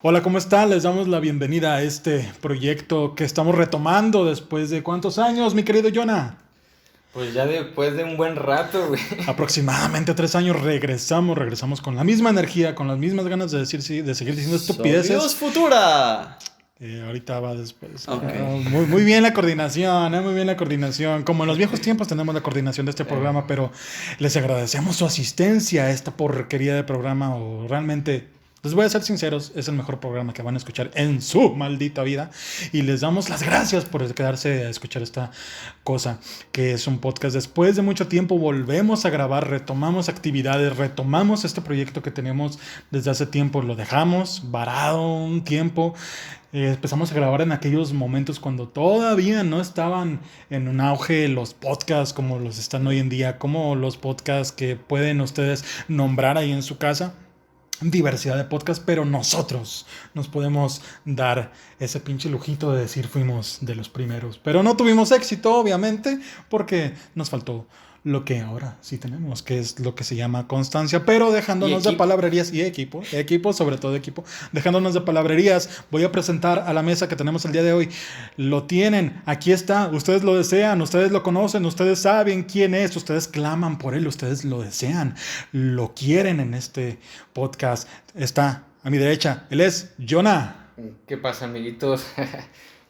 Hola, ¿cómo están? Les damos la bienvenida a este proyecto que estamos retomando después de ¿cuántos años, mi querido Jonah? Pues ya después de un buen rato, güey. Aproximadamente 3 años regresamos con la misma energía, con las mismas ganas de decir sí, de seguir diciendo Sólidos estupideces. Futura. Ahorita va después. Ok. Muy bien la coordinación, muy bien la coordinación. Como en los viejos tiempos tenemos la coordinación de este programa, pero les agradecemos su asistencia a esta porquería de programa o realmente... Les voy a ser sinceros, es el mejor programa que van a escuchar en su maldita vida y les damos las gracias por quedarse a escuchar esta cosa que es un podcast. Después de mucho tiempo volvemos a grabar, retomamos actividades, retomamos este proyecto que teníamos desde hace tiempo, lo dejamos varado un tiempo. Empezamos a grabar en aquellos momentos cuando todavía no estaban en un auge los podcasts como los están hoy en día, como los podcasts que pueden ustedes nombrar ahí en su casa. Diversidad de podcasts, pero nosotros nos podemos dar ese pinche lujito de decir fuimos de los primeros. Pero no tuvimos éxito, obviamente, porque nos faltó lo que ahora sí tenemos, que es lo que se llama constancia, pero dejándonos de palabrerías y equipo, sobre todo equipo, dejándonos de palabrerías, voy a presentar a la mesa que tenemos el día de hoy. Lo tienen, aquí está, ustedes lo desean, ustedes lo conocen, ustedes saben quién es, ustedes claman por él, ustedes lo desean, lo quieren en este podcast. Está a mi derecha, él es Jonah. ¿Qué pasa, amiguitos?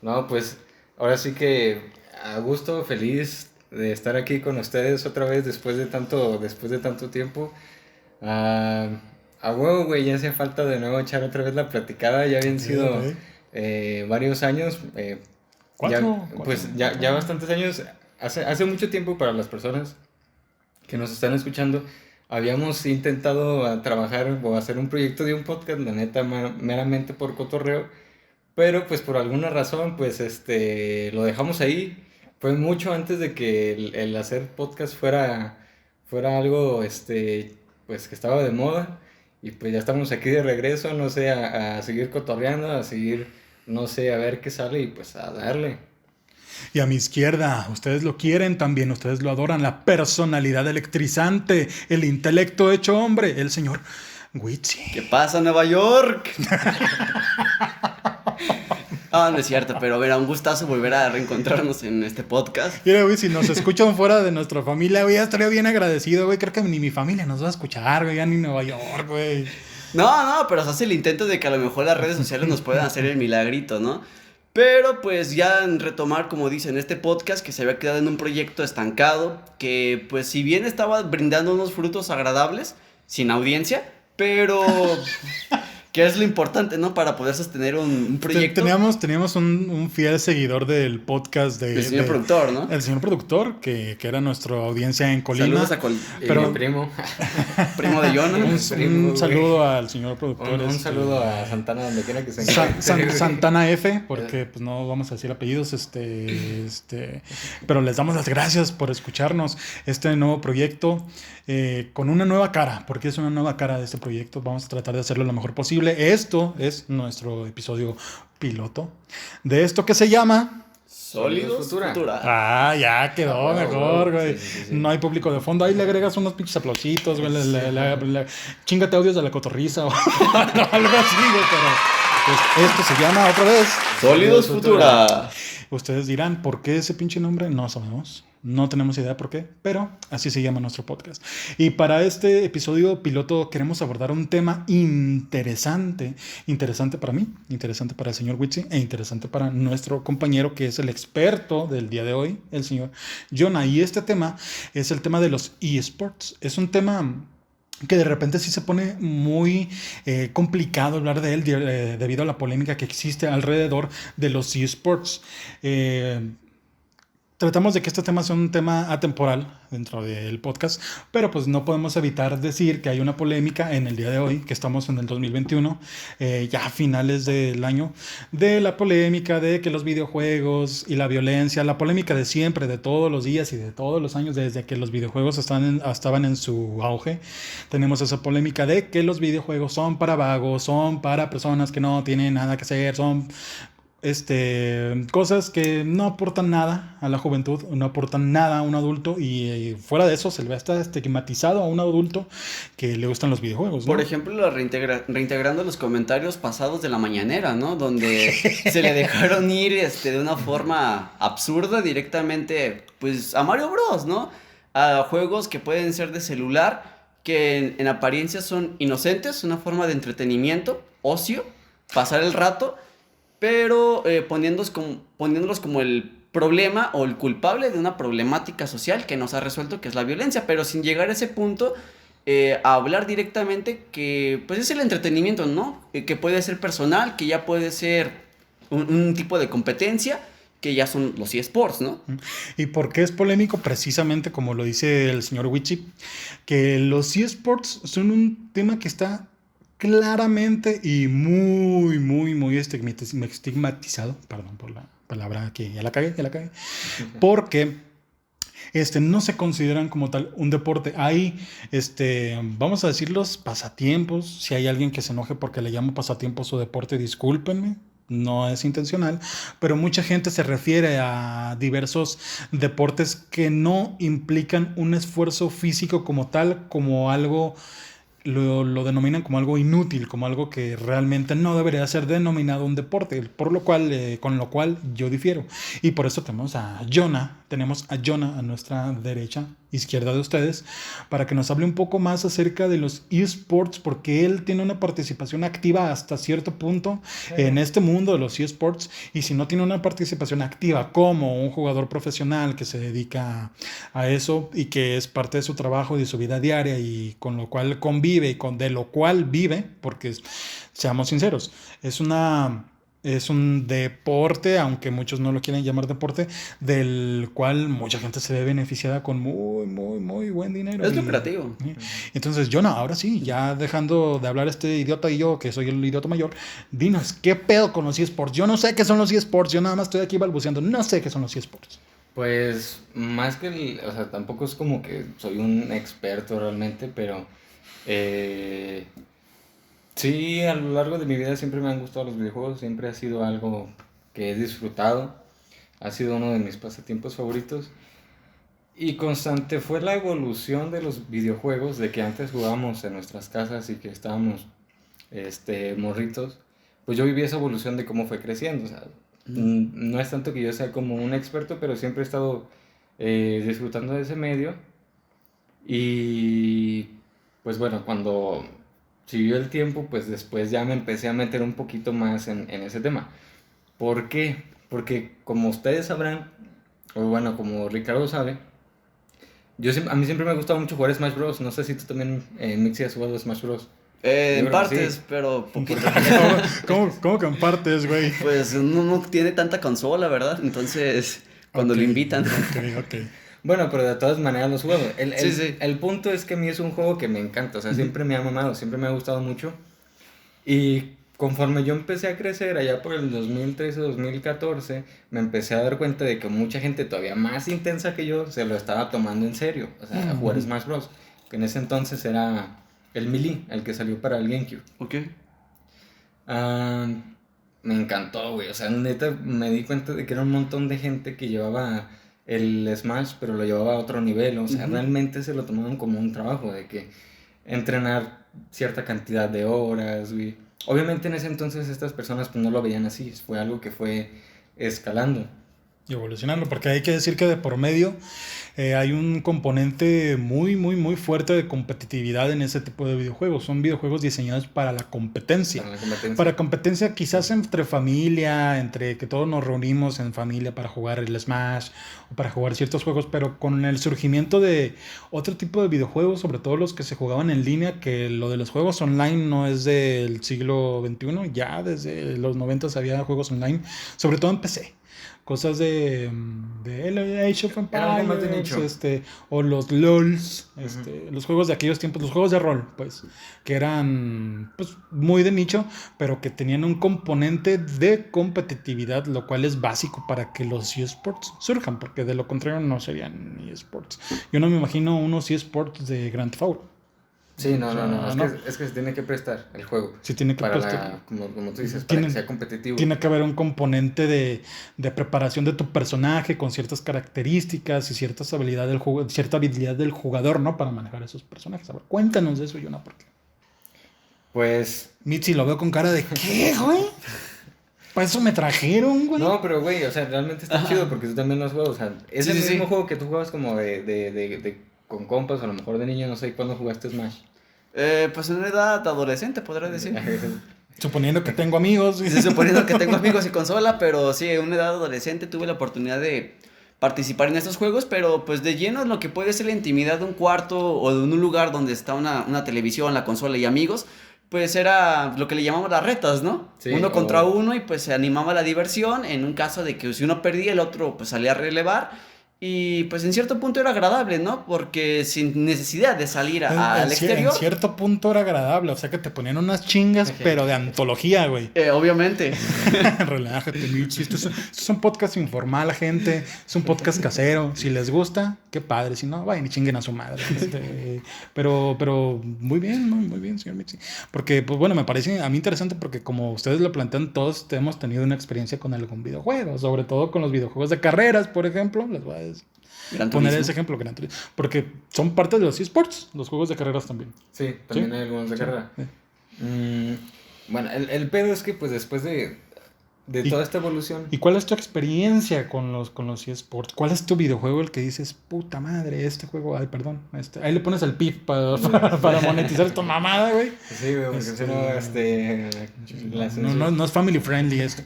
No, pues ahora sí que a gusto, feliz de estar aquí con ustedes otra vez después de tanto tiempo. Ah, a huevo, güey, ya hacía falta de nuevo echar otra vez la platicada. Ya habían sido varios años. Ya bastantes años. Hace mucho tiempo para las personas que nos están escuchando. Habíamos intentado trabajar o hacer un proyecto de un podcast, la neta, meramente por cotorreo, pero pues por alguna razón, pues lo dejamos ahí. Fue mucho antes de que el hacer podcast fuera algo, pues que estaba de moda. Y pues ya estamos aquí de regreso, no sé, a seguir cotorreando, a seguir, no sé, a ver qué sale y pues a darle. Y a mi izquierda, ustedes lo quieren también, ustedes lo adoran, la personalidad electrizante, el intelecto hecho hombre, el señor Witsi. ¿Qué pasa, Nueva York? No es cierto, pero a ver, un gustazo volver a reencontrarnos en este podcast. Mira, güey, si nos escuchan fuera de nuestra familia, güey, ya estaría bien agradecido, güey. Creo que ni mi familia nos va a escuchar, güey, ya ni Nueva York, güey. No, pero se hace el intento de que a lo mejor las redes sociales nos puedan hacer el milagrito, ¿no? Pero pues ya en retomar, como dicen, este podcast que se había quedado en un proyecto estancado, que pues si bien estaba brindando unos frutos agradables, sin audiencia, pero que es lo importante, ¿no? Para poder sostener un proyecto. Teníamos un fiel seguidor del podcast El señor productor, ¿no? El señor productor, que era nuestra audiencia en Colima. Saludos a pero, mi primo. Primo de Jonah. Un saludo al señor productor. Un saludo a Santana, donde quiera que se encuentre. Santana F, porque pues no vamos a decir apellidos, pero les damos las gracias por escucharnos. Este nuevo proyecto, con una nueva cara, porque es una nueva cara de este proyecto. Vamos a tratar de hacerlo lo mejor posible. Esto es nuestro episodio piloto de esto que se llama Sólidos Futura. Ya quedó mejor, güey. Sí. No hay público de fondo. Ahí le agregas unos pinches aplausitos, güey. Chíngate audios de la cotorriza o algo así, güey. Pero pues, esto se llama otra vez Sólidos Futura. Ustedes dirán, ¿por qué ese pinche nombre? No sabemos. No tenemos idea por qué, pero así se llama nuestro podcast. Y para este episodio piloto queremos abordar un tema interesante para mí, interesante para el señor Witsi e interesante para nuestro compañero que es el experto del día de hoy, el señor Jonah. Y este tema es el tema de los eSports. Es un tema que de repente sí se pone muy complicado hablar de él debido a la polémica que existe alrededor de los eSports. Tratamos de que este tema sea un tema atemporal dentro del podcast, pero pues no podemos evitar decir que hay una polémica en el día de hoy, que estamos en el 2021, ya a finales del año, de la polémica de que los videojuegos y la violencia, la polémica de siempre, de todos los días y de todos los años desde que los videojuegos estaban en su auge. Tenemos esa polémica de que los videojuegos son para vagos, son para personas que no tienen nada que hacer, son cosas que no aportan nada a la juventud, no aportan nada a un adulto y fuera de eso se le ve hasta estigmatizado a un adulto que le gustan los videojuegos, ¿no? Por ejemplo, reintegrando los comentarios pasados de la mañanera, ¿no? Donde se le dejaron ir de una forma absurda directamente, pues, a Mario Bros, ¿no? A juegos que pueden ser de celular, que en apariencia son inocentes, una forma de entretenimiento, ocio, pasar el rato, pero poniéndolos como el problema o el culpable de una problemática social que nos ha resuelto, que es la violencia, pero sin llegar a ese punto a hablar directamente que pues es el entretenimiento, ¿no? Que puede ser personal, que ya puede ser un tipo de competencia, que ya son los eSports, ¿no? ¿Y por qué es polémico? Precisamente como lo dice el señor Wichi, que los eSports son un tema que está claramente y muy estigmatizado, perdón por la palabra que ya la cagué, porque no se consideran como tal un deporte. Hay, vamos a decir los pasatiempos. Si hay alguien que se enoje porque le llamo pasatiempos o deporte, discúlpenme, no es intencional, pero mucha gente se refiere a diversos deportes que no implican un esfuerzo físico como tal, como algo. Lo denominan como algo inútil, como algo que realmente no debería ser denominado un deporte, por lo cual, con lo cual yo difiero. Y por eso tenemos a Jonah a nuestra derecha, izquierda de ustedes, para que nos hable un poco más acerca de los eSports, porque él tiene una participación activa hasta cierto punto en este mundo de los eSports, y si no tiene una participación activa como un jugador profesional que se dedica a eso y que es parte de su trabajo y de su vida diaria y con lo cual convive y de lo cual vive, porque seamos sinceros, es un deporte, aunque muchos no lo quieren llamar deporte, del cual mucha gente se ve beneficiada con muy buen dinero. Es lucrativo. Entonces, Jonah, ahora sí, ya dejando de hablar este idiota y yo, que soy el idiota mayor, dinos, ¿qué pedo con los eSports? Yo no sé qué son los eSports, yo nada más estoy aquí balbuceando, no sé qué son los eSports. Pues, más que o sea, tampoco es como que soy un experto realmente, pero sí, a lo largo de mi vida siempre me han gustado los videojuegos, siempre ha sido algo que he disfrutado, ha sido uno de mis pasatiempos favoritos. Y constante fue la evolución de los videojuegos, de que antes jugábamos en nuestras casas y que estábamos morritos. Pues yo viví esa evolución de cómo fue creciendo. O sea, no es tanto que yo sea como un experto, pero siempre he estado disfrutando de ese medio. Y pues bueno, cuando siguió el tiempo, pues después ya me empecé a meter un poquito más en ese tema. ¿Por qué? Porque como ustedes sabrán, o bueno, como Ricardo sabe, a mí siempre me ha gustado mucho jugar Smash Bros. No sé si tú también, Mixi, has jugado Smash Bros. En partes, sí, pero poquito. ¿Cómo que en partes, güey? Pues uno no tiene tanta consola, ¿verdad? Entonces, cuando lo invitan. Ok. Bueno, pero de todas maneras los juego. Sí. El punto es que a mí es un juego que me encanta. O sea, siempre me ha mamado, siempre me ha gustado mucho. Y conforme yo empecé a crecer, allá por el 2013-2014, me empecé a dar cuenta de que mucha gente todavía más intensa que yo se lo estaba tomando en serio. O sea, a jugar Smash Bros. Que en ese entonces era el Melee, el que salió para el GameCube. Ok. Me encantó, güey. O sea, neta, me di cuenta de que era un montón de gente que llevaba el Smash, pero lo llevaba a otro nivel. O sea, realmente se lo tomaban como un trabajo, de que entrenar cierta cantidad de horas, güey. Obviamente en ese entonces estas personas pues no lo veían así. Fue algo que fue escalando. Y evolucionando, porque hay que decir que de por medio hay un componente muy fuerte de competitividad en ese tipo de videojuegos. Son videojuegos diseñados para la competencia. Para competencia quizás entre familia, entre que todos nos reunimos en familia para jugar el Smash o para jugar ciertos juegos, pero con el surgimiento de otro tipo de videojuegos, sobre todo los que se jugaban en línea, que lo de los juegos online no es del siglo XXI, ya desde los 90 había juegos online, sobre todo en PC. Cosas de Age of Empires, o los LOLs, los juegos de aquellos tiempos, los juegos de rol, pues, que eran pues, muy de nicho, pero que tenían un componente de competitividad, lo cual es básico para que los eSports surjan, porque de lo contrario no serían eSports. Yo no me imagino unos eSports de Grand Theft Auto. Sí, no. O sea, Es que se tiene que prestar el juego. Sí, tiene que Para prestar. como tú dices, para que sea competitivo. Tiene que haber un componente de preparación de tu personaje con ciertas características y cierta habilidad del jugador, ¿no? Para manejar esos personajes. A ver, cuéntanos de eso, Yuna, porque Pues... Mitzi lo veo con cara de ¿qué, güey? ¿Para eso me trajeron, güey? No, pero güey, o sea, realmente está chido porque tú también lo has jugado. O sea, es Sí, el sí, mismo sí. juego que tú jugabas como con compas, o a lo mejor de niño, no sé cuándo jugaste Smash. Pues en una edad adolescente, podría decir. Suponiendo que tengo amigos. Sí, suponiendo que tengo amigos y consola, pero sí, en una edad adolescente tuve la oportunidad de participar en estos juegos, pero pues de lleno en lo que puede ser la intimidad de un cuarto o de un lugar donde está una televisión, la consola y amigos, pues era lo que le llamamos las retas, ¿no? Sí, uno contra uno y pues se animaba la diversión en un caso de que si uno perdía el otro pues salía a relevar. Y pues en cierto punto era agradable, ¿no? Porque sin necesidad de salir al exterior. En cierto punto era agradable, o sea que te ponían unas chingas, pero de antología, güey. Obviamente. Relájate, Mitzi. Esto es un podcast informal, gente. Es un podcast casero. Si les gusta, qué padre. Si no, vayan y chinguen a su madre. Pero muy bien, ¿no? Muy bien, señor Mitzi. Porque, pues bueno, me parece a mí interesante porque como ustedes lo plantean, todos hemos tenido una experiencia con algún videojuego. Sobre todo con los videojuegos de carreras, por ejemplo. Les voy a Gran poner Turismo. ese ejemplo, Gran Turismo. Porque son parte de los esports, los juegos de carreras también. Sí, también ¿Sí? hay algunos de carrera. Sí. Bueno, el pedo es que pues después de Y- toda esta evolución... ¿Y cuál es tu experiencia con los eSports? ¿Cuál es tu videojuego el que dices, puta madre, este juego, ay, perdón, ahí le pones el pip para monetizar esta mamada, güey? Sí, güey, porque si no, No es family friendly esto.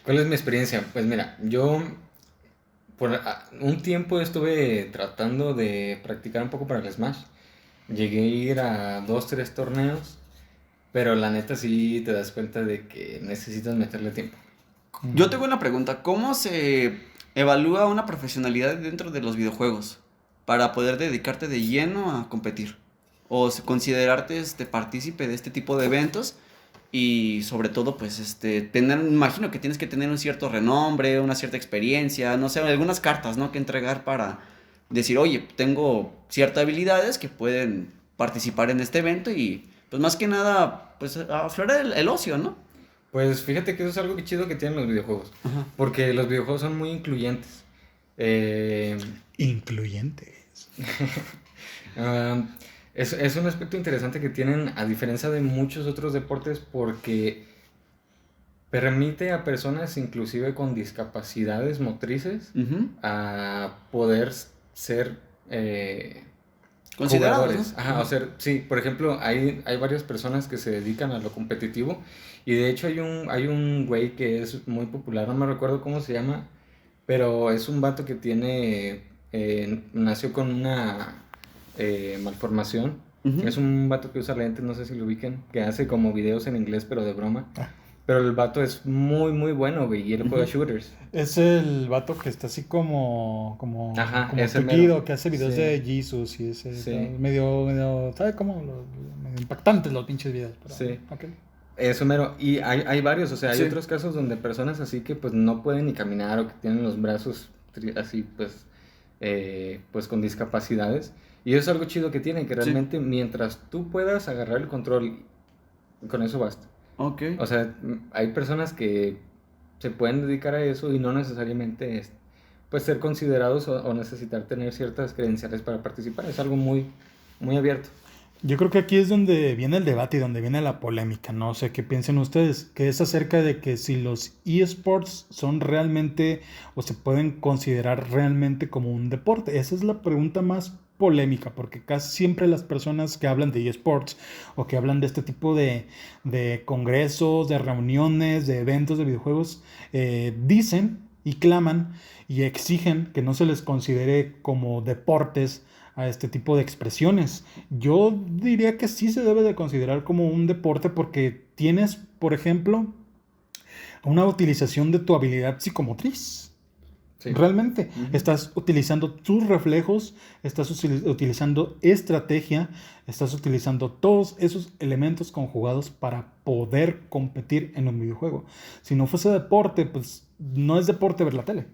¿Cuál es mi experiencia? Pues mira, yo por un tiempo estuve tratando de practicar un poco para el Smash. Llegué a ir a 2-3 torneos, pero la neta sí te das cuenta de que necesitas meterle tiempo. Yo tengo una pregunta. ¿Cómo se evalúa una profesionalidad dentro de los videojuegos para poder dedicarte de lleno a competir? O considerarte partícipe de este tipo de eventos y sobre todo pues imagino que tienes que tener un cierto renombre, una cierta experiencia, no sé, algunas cartas, ¿no? que entregar para decir, oye, tengo ciertas habilidades que pueden participar en este evento y pues más que nada pues aflorar el ocio, ¿no? Pues fíjate que eso es algo que chido que tienen los videojuegos, Ajá. porque los videojuegos son muy incluyentes. Incluyentes. Es un aspecto interesante que tienen a diferencia de muchos otros deportes porque permite a personas inclusive con discapacidades motrices Ujú. a poder ser Considerados, jugadores. ¿no? Ajá, o sea, sí, por ejemplo, hay varias personas que se dedican a lo competitivo y de hecho hay un güey que es muy popular, no me recuerdo cómo se llama, pero es un vato que nació con una malformación. Ujú. Es un vato que usa lentes, no sé si lo ubiquen, que hace como videos en inglés pero de broma. Ah. Pero el vato es muy, muy bueno, güey, y él juega Ujú. shooters. Es el vato que está así como Ajá, como ese tupido, mero. que hace videos Sí. de Jesus y ese Sí. medio, ¿sabe cómo? Medio impactantes los pinches videos. Pero, Sí. ok. Eso mero. Y hay varios, o sea, hay Sí. otros casos donde personas así que pues no pueden ni caminar o que tienen los brazos así pues con discapacidades. Y eso es algo chido que tienen, que Sí. realmente mientras tú puedas agarrar el control, con eso basta. Ok. O sea, hay personas que se pueden dedicar a eso y no necesariamente pues ser considerados o necesitar tener ciertas credenciales para participar. Es algo muy, muy abierto. Yo creo que aquí es donde viene el debate y donde viene la polémica. No sé qué piensen ustedes, que es acerca de que si los eSports son realmente o se pueden considerar realmente como un deporte. Esa es la pregunta más polémica, porque casi siempre las personas que hablan de eSports o que hablan de este tipo de congresos, de reuniones, de eventos de videojuegos, dicen y claman y exigen que no se les considere como deportes a este tipo de expresiones. Yo diría que sí se debe de considerar como un deporte porque tienes, por ejemplo, una utilización de tu habilidad psicomotriz. Sí. Realmente, Ujú. estás utilizando tus reflejos, estás utilizando estrategia, estás utilizando todos esos elementos conjugados para poder competir en un videojuego. Si no fuese deporte, pues no es deporte ver la tele.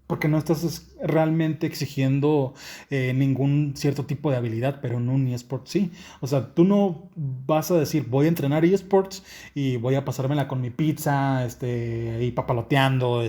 Porque no estás realmente exigiendo ningún cierto tipo de habilidad, pero en un eSport sí. O sea, tú no vas a decir, voy a entrenar eSports y voy a pasármela con mi pizza, y papaloteando,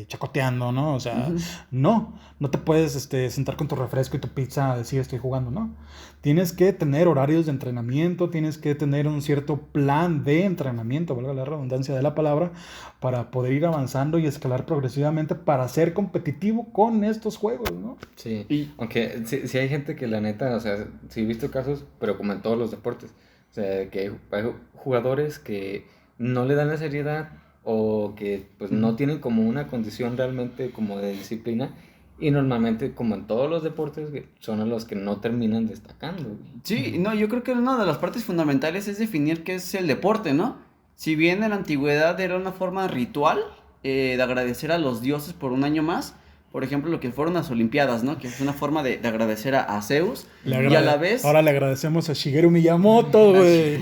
chacoteando, ¿no? O sea, Ujú. no te puedes sentar con tu refresco y tu pizza a decir estoy jugando, ¿no? Tienes que tener horarios de entrenamiento, tienes que tener un cierto plan de entrenamiento, valga la redundancia de la palabra, para poder ir avanzando y escalar progresivamente para ser competitivo con estos juegos, ¿no? Sí, Y aunque sí hay gente que la neta, o sea, sí he visto casos, pero como en todos los deportes, o sea, que hay jugadores que no le dan la seriedad o que pues no tienen como una condición realmente como de disciplina y normalmente como en todos los deportes son a los que no terminan destacando, güey. sí, no, yo creo que una de las partes fundamentales es definir qué es el deporte, ¿no? Si bien en la antigüedad era una forma ritual de agradecer a los dioses por un año más, por ejemplo, lo que fueron las Olimpiadas, ¿no? Que es una forma de agradecer a Zeus y a la vez... Ahora le agradecemos a Shigeru Miyamoto, güey.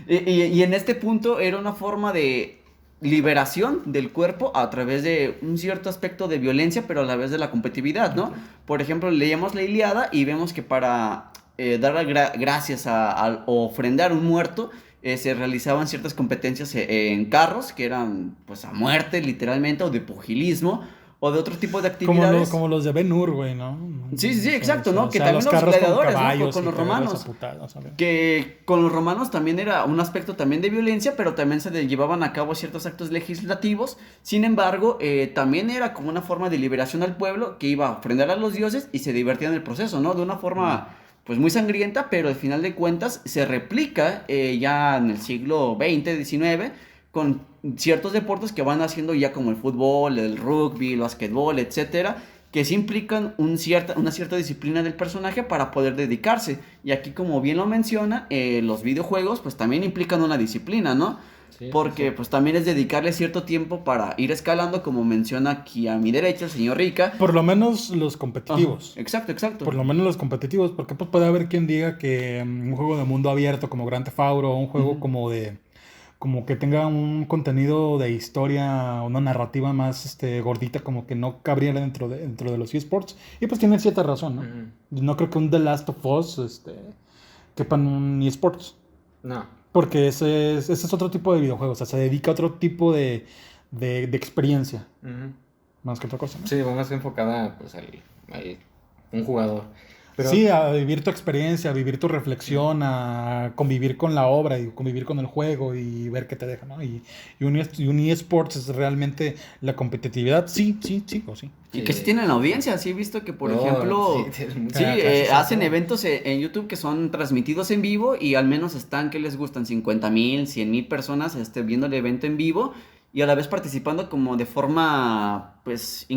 Y en este punto era una forma de liberación del cuerpo a través de un cierto aspecto de violencia, pero a la vez de la competitividad, ¿no? Por ejemplo, leíamos la Ilíada y vemos que para dar gracias o ofrendar un muerto, se realizaban ciertas competencias en carros, que eran pues a muerte literalmente, o de pugilismo, o de otro tipo de actividades. Como los de Ben-Hur, güey, ¿no? Sí, sí, sí, exacto, ¿no? Que O sea, también los carros con gladiadores, ¿no? caballos Con y los te agarras romanos. a putadas, ¿sabes? Que con los romanos también era un aspecto también de violencia, pero también se llevaban a cabo ciertos actos legislativos. Sin embargo, también era como una forma de liberación al pueblo que iba a ofrendar a los dioses y se divertía en el proceso, ¿no? De una forma pues muy sangrienta, pero al final de cuentas se replica ya en el siglo XX, XIX, con ciertos deportes que van haciendo ya como el fútbol, el rugby, el basquetbol, etcétera, que sí implican una cierta disciplina del personaje para poder dedicarse. Y aquí, como bien lo menciona, los videojuegos pues también implican una disciplina, ¿no? Sí, Porque sí. pues también es dedicarle cierto tiempo para ir escalando, como menciona aquí a mi derecha el señor Rica. Por lo menos los Ajá, competitivos. exacto, exacto. Por lo menos los competitivos, porque pues puede haber quien diga que un juego de mundo abierto como Grand Theft Auto, o un juego Ujú. como que tenga un contenido de historia, una narrativa más gordita, como que no cabría dentro de los eSports. Y pues tiene cierta razón, ¿no? Ujú. No creo que un The Last of Us quepa en un eSports. No. Porque ese es otro tipo de videojuego, o sea, se dedica a otro tipo de experiencia, Ujú. más que otra cosa, ¿no? Sí, va más enfocada pues al un jugador. Pero Sí, a vivir tu experiencia, a vivir tu reflexión, a convivir con la obra y convivir con el juego y ver qué te deja, ¿no? Y un eSports es realmente la competitividad, sí, o sí. Y que sí sí. tienen audiencia, sí he visto que por No, ejemplo, sí, tienen mucha- sí, Casi hacen todo. eventos en YouTube que son transmitidos en vivo y al menos están, ¿qué les gustan? 50,000, 100,000 personas viendo el evento en vivo y a la vez participando como de forma, pues,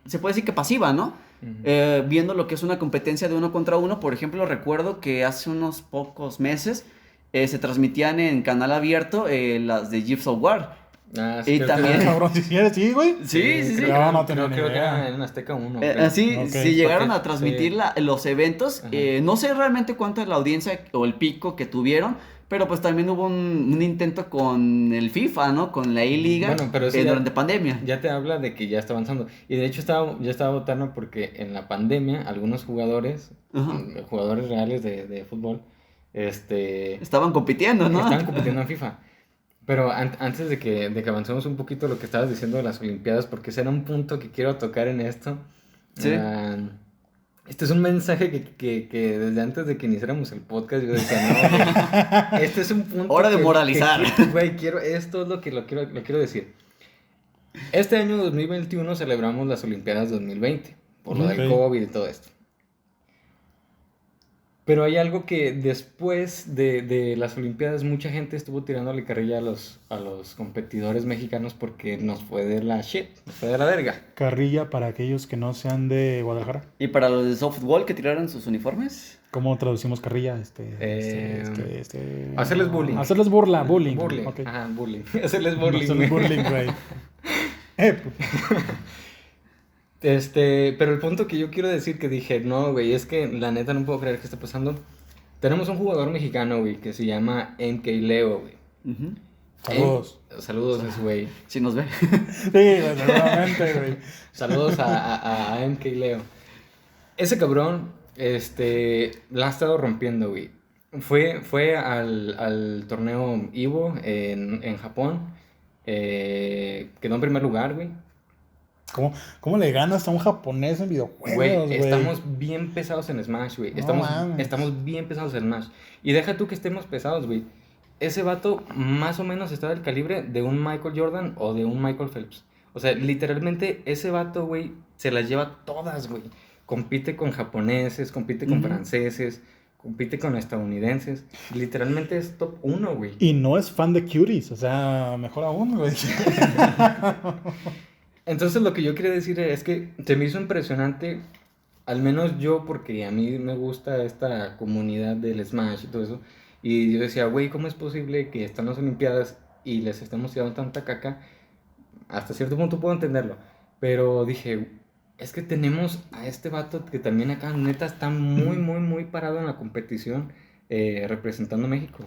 se puede decir que pasiva, ¿no? Ujú. Viendo lo que es una competencia de uno contra uno, por ejemplo, recuerdo que hace unos pocos meses se transmitían en canal abierto las de Gears of War. Ah, sí, Y creo también- que- Cabrón, si quieres, sí, güey. Sí, sí, sí. creo, Ya que- no tenía creo, ni creo que idea. era en Azteca 1. Así, Ok. si llegaron Porque- a transmitir sí. los eventos, Ajá. no sé realmente cuánto es la audiencia o el pico que tuvieron, pero pues también hubo un intento con el FIFA, ¿no? Con la E-Liga Bueno, pero eso ya- durante pandemia. Ya te habla de que ya está avanzando. Y de hecho ya estaba votando porque en la pandemia algunos jugadores, Ajá. jugadores reales de fútbol, Estaban compitiendo, ¿no? estaban compitiendo en FIFA. Pero antes de que avancemos un poquito lo que estabas diciendo de las Olimpiadas, porque ese era un punto que quiero tocar en esto. Sí. Este es un mensaje que desde antes de que iniciáramos el podcast yo decía, no, güey, este es un punto Hora de moralizar. Güey, esto es lo que lo quiero decir. Este año 2021 celebramos las Olimpiadas 2020, por lo del Ok. COVID y todo esto. Pero hay algo que después de las Olimpiadas mucha gente estuvo tirándole carrilla a los competidores mexicanos porque nos fue de la shit, nos fue de la verga. Carrilla para aquellos que no sean de Guadalajara. Y para los de softball que tiraron sus uniformes. ¿Cómo traducimos carrilla? Hacerles bullying. Hacerles burla, bullying. Bullying. Ok. Ajá, bullying. Hacerles bullying. Hacerles bullying, güey. Pero el punto que yo quiero decir que dije, no, güey, es que la neta no puedo creer que esté pasando. Tenemos un jugador mexicano, güey, que se llama MK Leo, güey. Ujú. Saludos. Saludos a ese güey. Si nos ve. Sí, güey, seguramente, güey. Saludos a MK Leo. Ese cabrón, la ha estado rompiendo, güey. Fue al torneo Evo en Japón. Quedó en primer lugar, güey. ¿Cómo le ganas a un japonés en videojuegos, Güey, güey? estamos bien pesados en Smash, güey. No Estamos mames. bien pesados en Smash. Y deja tú que estemos pesados, güey. Ese vato más o menos está del calibre de un Michael Jordan o de un Michael Phelps. O sea, literalmente ese vato, güey, se las lleva todas, güey. Compite con japoneses, compite con franceses, compite con estadounidenses. Literalmente es top 1, güey. Y no es fan de Cuties, o sea, mejor aún, güey. Entonces lo que yo quería decir es que se me hizo impresionante, al menos yo, porque a mí me gusta esta comunidad del Smash y todo eso, y yo decía, güey, ¿cómo es posible que están las Olimpiadas y les estemos tirando tanta caca? Hasta cierto punto puedo entenderlo, pero dije, es que tenemos a este vato que también acá neta está muy, muy, muy parado en la competición representando a México,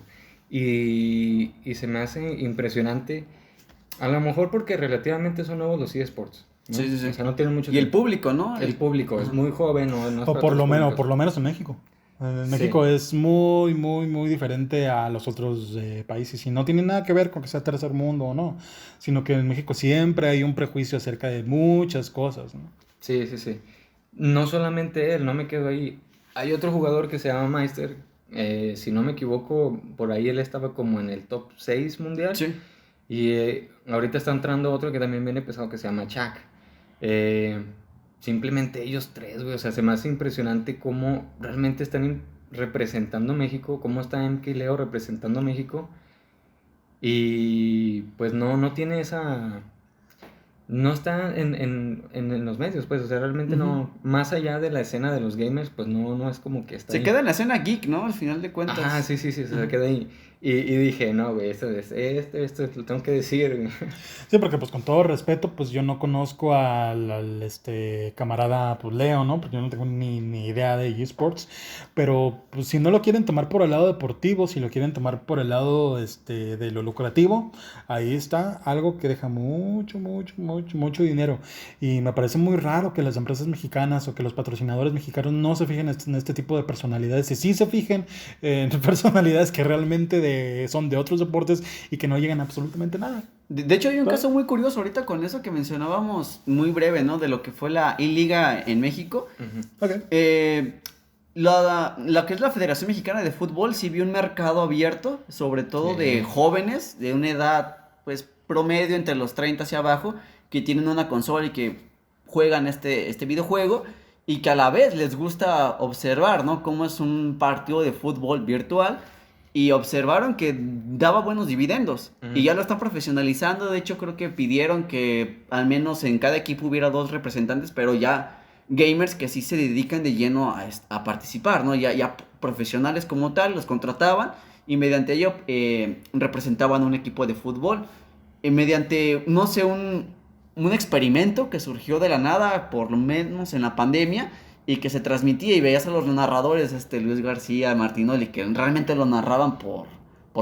y se me hace impresionante. A lo mejor porque relativamente son nuevos los eSports, ¿no? Sí, sí, sí. O sea, no tienen mucho Y el tiempo. público, ¿no? El público es muy joven, no es O para por todos lo los menos, públicos. por lo menos en México. En Sí. México es muy, muy, muy diferente a los otros países. Y no tiene nada que ver con que sea tercer mundo o no, sino que en México siempre hay un prejuicio acerca de muchas cosas, ¿no? Sí, sí, sí. No solamente él, no me quedo ahí. Hay otro jugador que se llama Meister. Si no me equivoco, por ahí él estaba como en el top 6 mundial. Sí. Y ahorita está entrando otro que también viene pesado que se llama Chuck. Simplemente ellos tres, güey. O sea, se me hace impresionante cómo realmente están representando México, cómo está MK Leo representando México. Y pues no tiene esa... No está en los medios, pues, o sea, realmente no, más allá de la escena de los gamers, pues no es como que está Se ahí. queda en la escena geek, ¿no? Al final de cuentas. Ajá, sí, se queda ahí. Y dije, no, güey, esto lo tengo que decir, güey. Sí, porque pues con todo respeto, pues yo no conozco al camarada pues Leo, ¿no? Porque yo no tengo ni idea de eSports. Pero pues si no lo quieren tomar por el lado deportivo, si lo quieren tomar por el lado de lo lucrativo, ahí está algo que deja mucho dinero. Y me parece muy raro que las empresas mexicanas o que los patrocinadores mexicanos no se fijen en este tipo de personalidades. Y sí se fijen en personalidades que realmente son de otros deportes y que no llegan a absolutamente nada. De hecho, hay un caso muy curioso ahorita con eso que mencionábamos muy breve, ¿no? De lo que fue la I-Liga en México. Ok. La que es la Federación Mexicana de Fútbol sí vio un mercado abierto, sobre todo Sí. de jóvenes de una edad, pues, promedio entre los 30 hacia abajo, que tienen una consola y que juegan este videojuego y que a la vez les gusta observar, ¿no? Cómo es un partido de fútbol virtual. Y observaron que daba buenos dividendos. Y ya lo están profesionalizando. De hecho, creo que pidieron que al menos en cada equipo hubiera 2 representantes, pero ya gamers que sí se dedican de lleno a participar, ¿no? Ya profesionales como tal, los contrataban y mediante ello representaban un equipo de fútbol. Y mediante, no sé, un experimento que surgió de la nada, por lo menos en la pandemia, y que se transmitía y veías a los narradores, Luis García, Martinoli, que realmente lo narraban por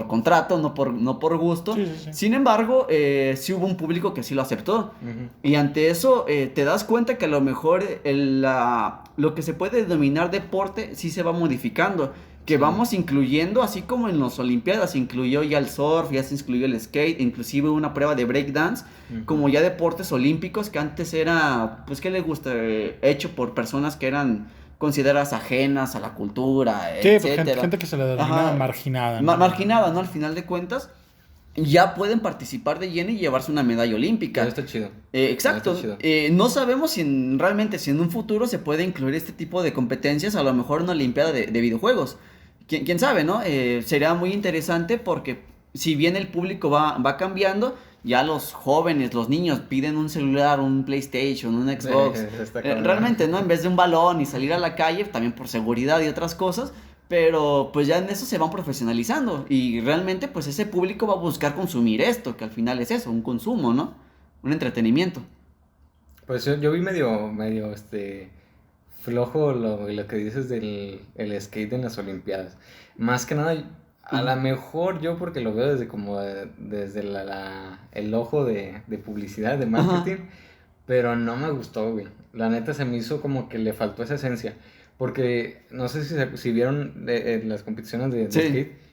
contrato, no por gusto. Sí. Sin embargo, sí hubo un público que sí lo aceptó. Ujú. Y ante eso te das cuenta que a lo mejor lo que se puede denominar deporte sí se va modificando. Que Sí. vamos incluyendo, así como en las Olimpiadas se incluyó ya el surf, ya se incluyó el skate, inclusive una prueba de breakdance, como ya deportes olímpicos que antes era, pues, ¿qué le gusta? Hecho por personas que eran consideradas ajenas a la cultura, Sí, pues etcétera. gente que se le denomina Ajá. marginada, ¿no? Marginada, ¿no? Al final de cuentas, ya pueden participar de lleno y llevarse una medalla olímpica. Eso está chido. Exacto. Está chido. No sabemos si realmente si en un futuro se puede incluir este tipo de competencias, a lo mejor una olimpiada de videojuegos. ¿Quién sabe, no? Sería muy interesante porque si bien el público va cambiando, ya los jóvenes, los niños piden un celular, un PlayStation, un Xbox. Está cabrón. Realmente, ¿no? En vez de un balón y salir a la calle, también por seguridad y otras cosas. Pero pues ya en eso se van profesionalizando. Y realmente pues ese público va a buscar consumir esto, que al final es eso, un consumo, ¿no? Un entretenimiento. Pues yo vi medio flojo lo que dices del el skate en las Olimpiadas. Más que nada, A lo mejor yo porque lo veo desde como desde el ojo de publicidad, de marketing, pero no me gustó, güey. La neta se me hizo como que le faltó esa esencia. Porque no sé si vieron las competiciones de Sí. skate.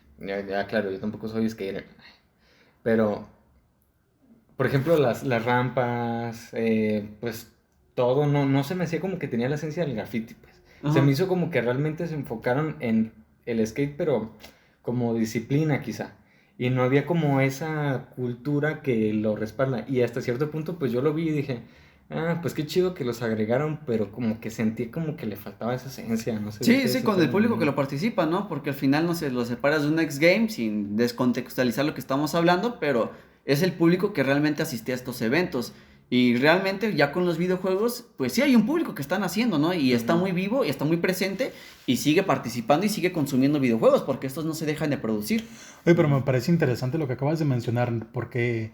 Ya, claro, yo tampoco soy skater. Pero, por ejemplo, las rampas, pues todo no se me hacía como que tenía la esencia del graffiti, pues. Ajá. Se me hizo como que realmente se enfocaron en el skate, pero como disciplina quizá. Y no había como esa cultura que lo respalda. Y hasta cierto punto, pues yo lo vi y dije, pues qué chido que los agregaron, pero como que sentí como que le faltaba esa esencia, no sé. Sí, ustedes sí, si con el fueron- público que lo participa, ¿no? Porque al final no se lo separas de un X Game sin descontextualizar lo que estamos hablando, pero es el público que realmente asistía a estos eventos. Y realmente ya con los videojuegos, pues sí hay un público que están haciendo, ¿no? Y está muy vivo y está muy presente y sigue participando y sigue consumiendo videojuegos porque estos no se dejan de producir. Oye, pero me parece interesante lo que acabas de mencionar, porque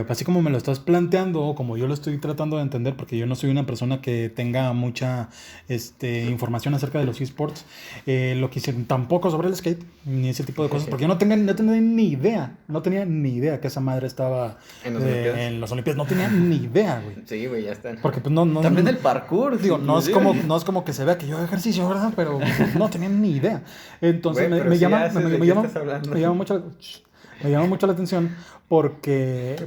así como me lo estás planteando, o como yo lo estoy tratando de entender, porque yo no soy una persona que tenga mucha información acerca de los esports, lo que hice tampoco sobre el skate, ni ese tipo de cosas, porque yo no tenía ni idea que esa madre estaba ¿En las Olimpiadas? en las Olimpiadas, no tenía ni idea, güey. Sí, güey, ya están. Porque pues no, También el parkour. digo, inclusive. no es como que se vea que yo hago ejercicio, ¿verdad? Pero no tenía ni idea. Entonces Güey, pero me sí llama, haces, ¿de me qué llama, estás hablando? me llama mucho la atención porque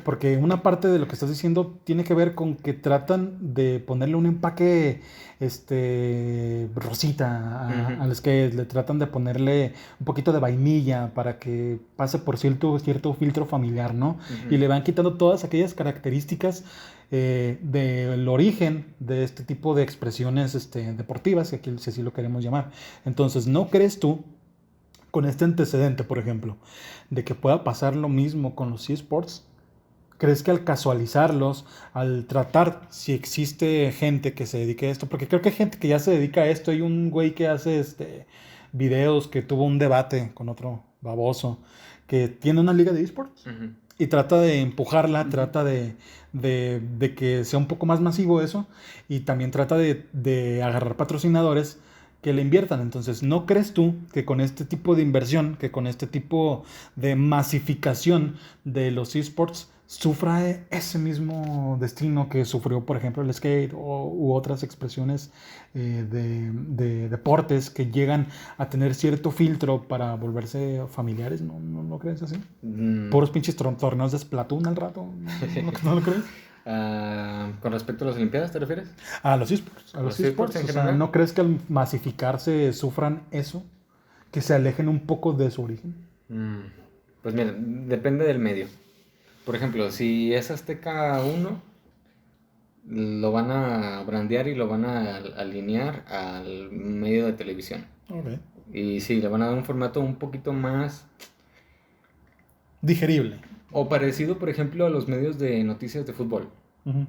una parte de lo que estás diciendo tiene que ver con que tratan de ponerle un empaque rosita al skate, le tratan de ponerle un poquito de vainilla para que pase por cierto filtro familiar, ¿no? Y le van quitando todas aquellas características del origen de este tipo de expresiones deportivas, si así lo queremos llamar. Entonces, ¿no crees tú, con este antecedente, por ejemplo, de que pueda pasar lo mismo con los eSports? ¿Crees que al casualizarlos, al tratar si existe gente que se dedique a esto? Porque creo que hay gente que ya se dedica a esto. Hay un güey que hace videos, que tuvo un debate con otro baboso, que tiene una liga de eSports. Y trata de empujarla, trata de que sea un poco más masivo eso, y también trata de agarrar patrocinadores que le inviertan. Entonces, ¿no crees tú que con este tipo de inversión, que con este tipo de masificación de los esports, sufra ese mismo destino que sufrió, por ejemplo, el skate u otras expresiones de deportes que llegan a tener cierto filtro para volverse familiares? ¿No crees así? Puros pinches torneos de Splatoon al rato. ¿No lo crees? Con respecto a las Olimpiadas, ¿te refieres? A los esports. ¿Los esports en O sea, general? ¿no crees que al masificarse sufran eso? Que se alejen un poco de su origen. Pues mira, depende del medio. Por ejemplo, si es Azteca 1, lo van a brandear y lo van a alinear al medio de televisión. Okay. Y sí, le van a dar un formato un poquito más digerible. O parecido, por ejemplo, a los medios de noticias de fútbol. Uh-huh.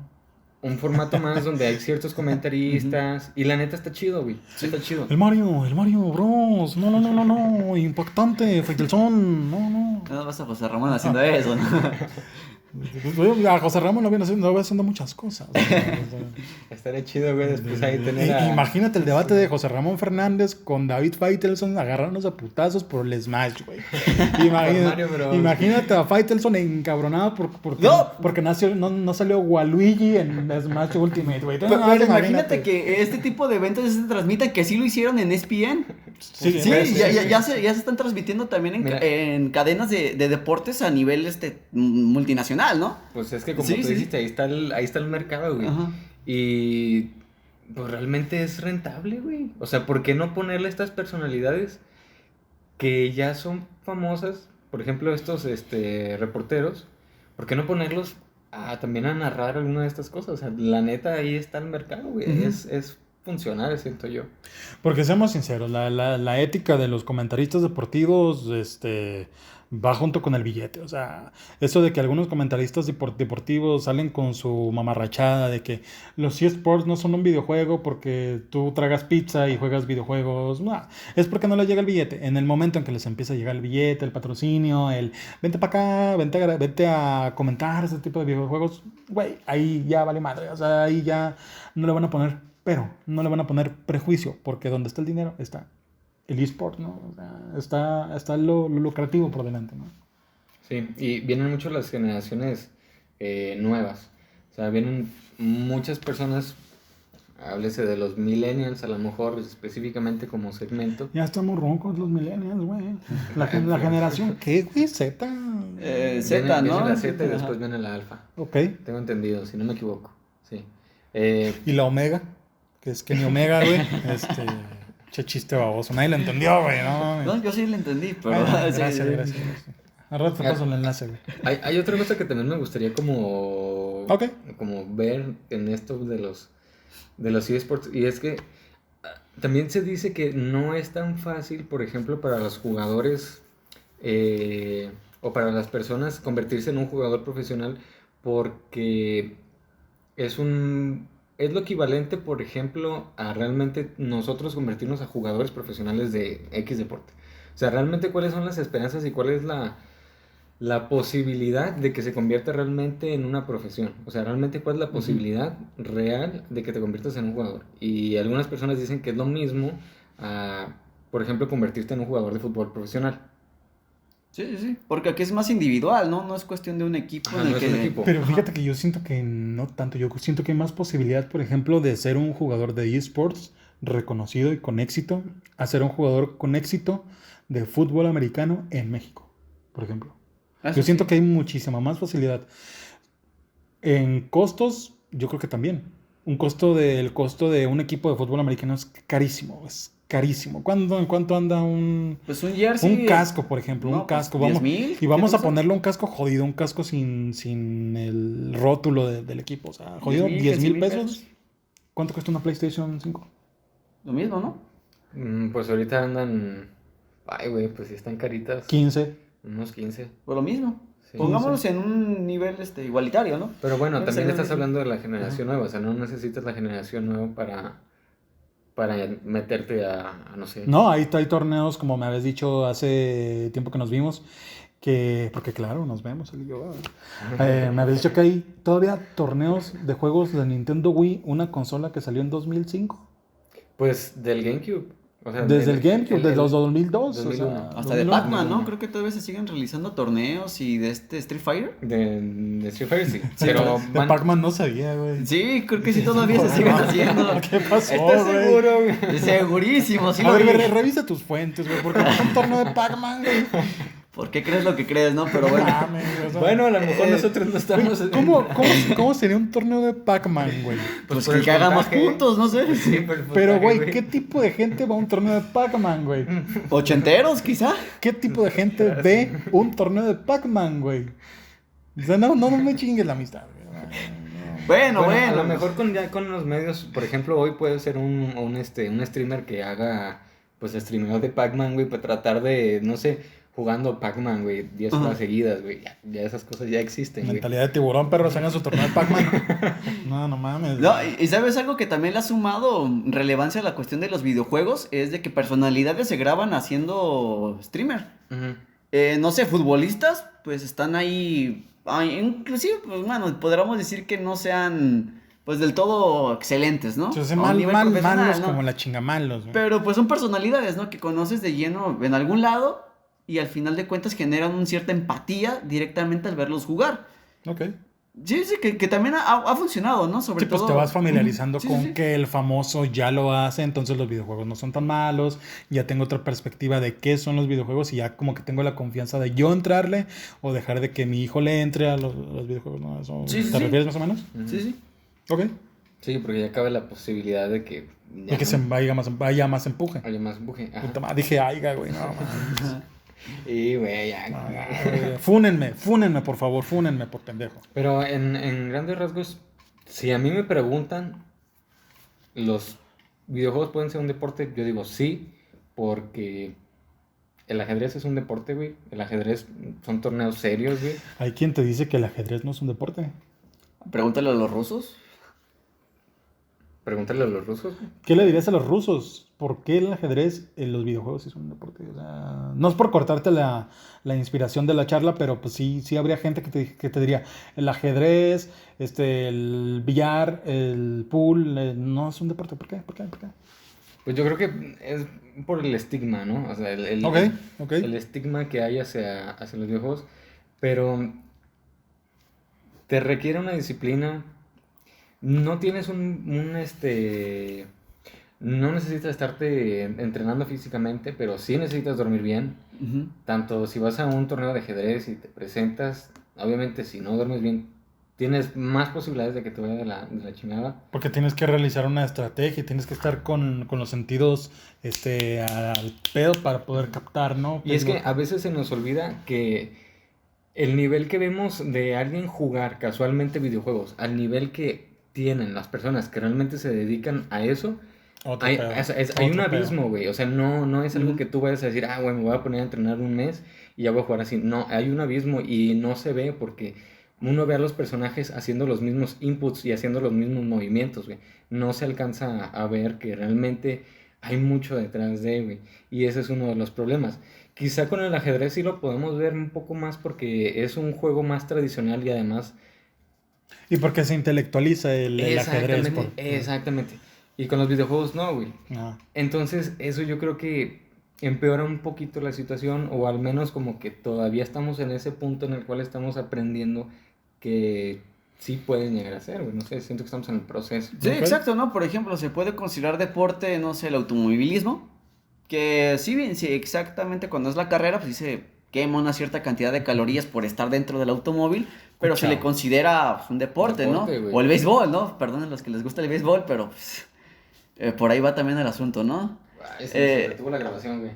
Un formato más donde hay ciertos comentaristas. Y la neta está chido, güey. Sí. Está chido. El Mario Bros. No. Impactante. Faitelson. No. No vas a José Ramón haciendo eso, ¿no? A José Ramón lo viene haciendo muchas cosas. Estaría chido, güey, después ahí tener Imagínate el debate de José Ramón Fernández con David Faitelson agarrándose a putazos por el Smash, güey. Imagínate a Faitelson encabronado porque no salió Waluigi en Smash Ultimate, güey. Pero imagínate que este tipo de eventos se transmitan, que sí lo hicieron en ESPN. Sí, ya se están transmitiendo también en cadenas de deportes a nivel multinacional, ¿no? Pues es que como tú dijiste, ahí está el mercado, güey. Ajá. Y pues realmente es rentable, güey. O sea, ¿por qué no ponerle estas personalidades que ya son famosas? Por ejemplo, estos reporteros, ¿por qué no ponerlos también a narrar alguna de estas cosas? O sea, la neta, ahí está el mercado, güey. Uh-huh. Es funcional, siento yo. Porque seamos sinceros, la ética de los comentaristas deportivos va junto con el billete. O sea, eso de que algunos comentaristas deportivos salen con su mamarrachada de que los eSports no son un videojuego porque tú tragas pizza y juegas videojuegos, es porque no les llega el billete. En el momento en que les empieza a llegar el billete, el patrocinio, vente para acá, vente a comentar ese tipo de videojuegos, güey, ahí ya vale madre. O sea, ahí ya no le van a poner prejuicio, porque donde está el dinero está el eSport, ¿no? O sea, está lo lucrativo por delante, ¿no? Sí, y vienen mucho las generaciones nuevas. O sea, vienen muchas personas, háblese de los millennials, a lo mejor específicamente como segmento. Ya estamos roncos los millennials, güey. La generación, ¿qué, güey? Z. Z, Viene ¿no? la Z y Ajá. después viene la alfa. Ok. Tengo entendido, si no me equivoco. Sí. Y la Omega, que es Kenny Omega, güey. Che chiste baboso. Nadie lo entendió, güey. No, No, yo sí lo entendí, pero... Bueno, sí, gracias. Al rato te paso el enlace, güey. Hay otra cosa que también me gustaría como ver en esto de los eSports, y es que también se dice que no es tan fácil, por ejemplo, para los jugadores o para las personas convertirse en un jugador profesional, porque es lo equivalente, por ejemplo, a realmente nosotros convertirnos a jugadores profesionales de X deporte. O sea, realmente cuáles son las esperanzas y cuál es la posibilidad de que se convierta realmente en una profesión. O sea, realmente cuál es la posibilidad real de que te conviertas en un jugador. Y algunas personas dicen que es lo mismo a, por ejemplo, convertirte en un jugador de fútbol profesional. Sí, porque aquí es más individual, ¿no? No es cuestión de un equipo Ajá, en el no es que... un equipo. Pero fíjate que yo siento que no tanto. Yo siento que hay más posibilidad, por ejemplo, de ser un jugador de eSports reconocido y con éxito, a ser un jugador con éxito de fútbol americano en México, por ejemplo. Eso Yo siento sí. que hay muchísima más facilidad. En costos, yo creo que también. El costo de un equipo de fútbol americano es carísimo. ¿En cuánto anda un Pues un jersey... un casco, por ejemplo? no, Un casco. pues, Vamos, 10,000, y vamos ¿qué a cosa? ponerle un casco jodido, un casco sin el rótulo del equipo. O sea, jodido, 10,000 pesos. ¿Cuánto cuesta una PlayStation 5? Lo mismo, ¿no? Pues ahorita andan... Ay, güey, pues sí están caritas. 15. Unos 15. Pues lo mismo. Sí. Pongámonos en un nivel igualitario, ¿no? Pero bueno, Debe también ser lo estás mismo. hablando de la generación nueva. O sea, no necesitas la generación nueva para meterte a no sé. No, hay torneos, como me habías dicho hace tiempo que nos vimos, porque claro, nos vemos, él y yo. Me habías dicho que hay todavía torneos de juegos de Nintendo Wii, una consola que salió en 2005. Pues del GameCube. O sea, Desde el GameCube, desde los 2002. 2001. O sea, Hasta de 2001. Pac-Man, ¿no? Creo que todavía se siguen realizando torneos y de Street Fighter. De Street Fighter, sí. Sí, pero de Pac-Man no sabía, güey. Sí, creo que sí todavía se siguen haciendo. ¿Qué pasó, ¿Estás güey? seguro, güey? Segurísimo, sí A lo ver, vi. revisa tus fuentes, güey, porque no es un torneo de Pac-Man, güey. ¿Por qué crees lo que crees, no? Pero bueno. Mames, o sea, Bueno, a lo mejor nosotros no estamos. ¿Cómo sería un torneo de Pac-Man, güey? Pues por el que hagamos puntaje. puntos, no sé. Sí, por el Pero, puntaje, güey, ¿qué tipo de gente va a un torneo de Pac-Man, güey? ¿Ochenteros, quizá? ¿Qué tipo de gente ve un torneo de Pac-Man, güey? O sea, no me chingues la amistad, güey. Bueno. A lo mejor ya con los medios, por ejemplo, hoy puede ser un streamer que haga, pues, streameo de Pac-Man, güey, para tratar de, no sé, jugando Pac-Man, güey, 10 horas seguidas, güey. Ya esas cosas ya existen, güey. Mentalidad de tiburón, perros, hagan su torneo de Pac-Man. No mames. No, y sabes algo que también le ha sumado relevancia a la cuestión de los videojuegos, es de que personalidades se graban haciendo streamer. Ujú. No sé, futbolistas, pues están ahí, inclusive, pues bueno, podríamos decir que no sean, pues del todo excelentes, ¿no? Entonces, A un nivel profesional, malos ¿no? como la chingamalos, güey. Pero pues son personalidades, ¿no? Que conoces de lleno en algún lado y al final de cuentas generan una cierta empatía directamente al verlos jugar. Ok. Sí, que también ha funcionado, ¿no? Sobre Sí, pues todo... te vas familiarizando Sí, con sí. que el famoso ya lo hace, entonces los videojuegos no son tan malos, ya tengo otra perspectiva de qué son los videojuegos y ya como que tengo la confianza de yo entrarle o dejar de que mi hijo le entre a los videojuegos, ¿no? ¿Eso Sí, sí, te sí. refieres más o menos? Sí. Ok. Sí, porque ya cabe la posibilidad de que ya De que se vaya más empuje. haya más empuje. Ajá. Puta madre, dije, aiga, güey, no mames. Y, güey, ya. Fúnenme, por favor, fúnenme por pendejo. Pero en grandes rasgos, si a mí me preguntan, ¿los videojuegos pueden ser un deporte? Yo digo sí, porque el ajedrez es un deporte, güey. El ajedrez son torneos serios, güey. Hay quien te dice que el ajedrez no es un deporte. Pregúntale a los rusos. Pregúntale a los rusos, güey. ¿Qué le dirías a los rusos? ¿Por qué el ajedrez en los videojuegos sí es un deporte? O sea, no es por cortarte la inspiración de la charla, pero pues sí habría gente que te diría, el ajedrez, el billar, el pool, no es un deporte. ¿Por qué? Pues yo creo que es por el estigma, ¿no? O sea, Ok. el estigma que hay hacia los videojuegos, pero te requiere una disciplina. No tienes no necesitas estarte entrenando físicamente, pero sí necesitas dormir bien. Ujú. Tanto si vas a un torneo de ajedrez y te presentas, obviamente si no duermes bien, tienes más posibilidades de que te vaya de la chingada. Porque tienes que realizar una estrategia, tienes que estar con los sentidos al pedo para poder captar, ¿no? Y es que a veces se nos olvida que el nivel que vemos de alguien jugar casualmente videojuegos, al nivel que tienen las personas que realmente se dedican a eso, Otro hay, pedo, hay un otro pedo. abismo, güey. O sea, no es algo Ujú. que tú vayas a decir, güey, me voy a poner a entrenar un mes y ya voy a jugar así. No, hay un abismo y no se ve porque uno ve a los personajes haciendo los mismos inputs y haciendo los mismos movimientos, güey. No se alcanza a ver que realmente hay mucho detrás de, güey. Y ese es uno de los problemas. Quizá con el ajedrez sí lo podemos ver un poco más porque es un juego más tradicional y además... Y porque se intelectualiza el ajedrez. Exactamente. Y con los videojuegos no, güey. Ah. Entonces, eso yo creo que empeora un poquito la situación, o al menos como que todavía estamos en ese punto en el cual estamos aprendiendo que sí pueden llegar a ser, güey. No sé, siento que estamos en el proceso. Sí, Ok. exacto, ¿no? Por ejemplo, se puede considerar deporte, no sé, el automovilismo, que sí, bien, sí, exactamente cuando es la carrera, pues sí se quema una cierta cantidad de calorías por estar dentro del automóvil, pero se le Escuchado. considera pues, un deporte, ¿no? Deporte, güey. O el béisbol, ¿no? Perdonen los que les gusta el béisbol, pero pues, por ahí va también el asunto, ¿no? Ay, se Eh, detuvo la grabación, güey.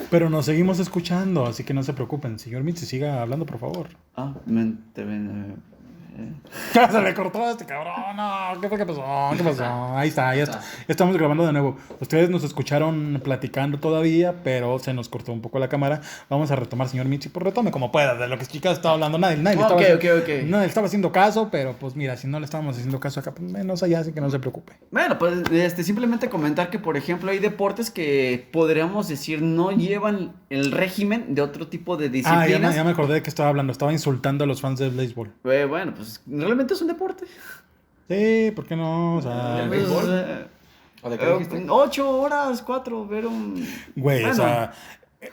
Pero nos seguimos escuchando, así que no se preocupen. Señor Mitzi, siga hablando, por favor. Se le cortó a este cabrón. No, ¿qué fue que pasó? ¿Qué pasó? Ahí está, ya estamos grabando de nuevo. Ustedes nos escucharon platicando todavía, pero se nos cortó un poco la cámara. Vamos a retomar, señor Michi, por retome como pueda. De lo que chica estaba hablando, nadie le estaba, ok. nadie le estaba haciendo caso, pero pues mira, si no le estábamos haciendo caso acá, pues menos allá, así que no se preocupe. Bueno, pues simplemente comentar que, por ejemplo, hay deportes que podríamos decir no llevan el régimen de otro tipo de Ah, disciplinas. ya me acordé de que estaba hablando. Estaba insultando a los fans del béisbol. Bueno, pues realmente es un deporte. Sí, ¿por qué no? O sea, ¿El Pues, béisbol? ¿O de qué dijiste? 8 horas, 4, ver un... güey, o Bueno. sea,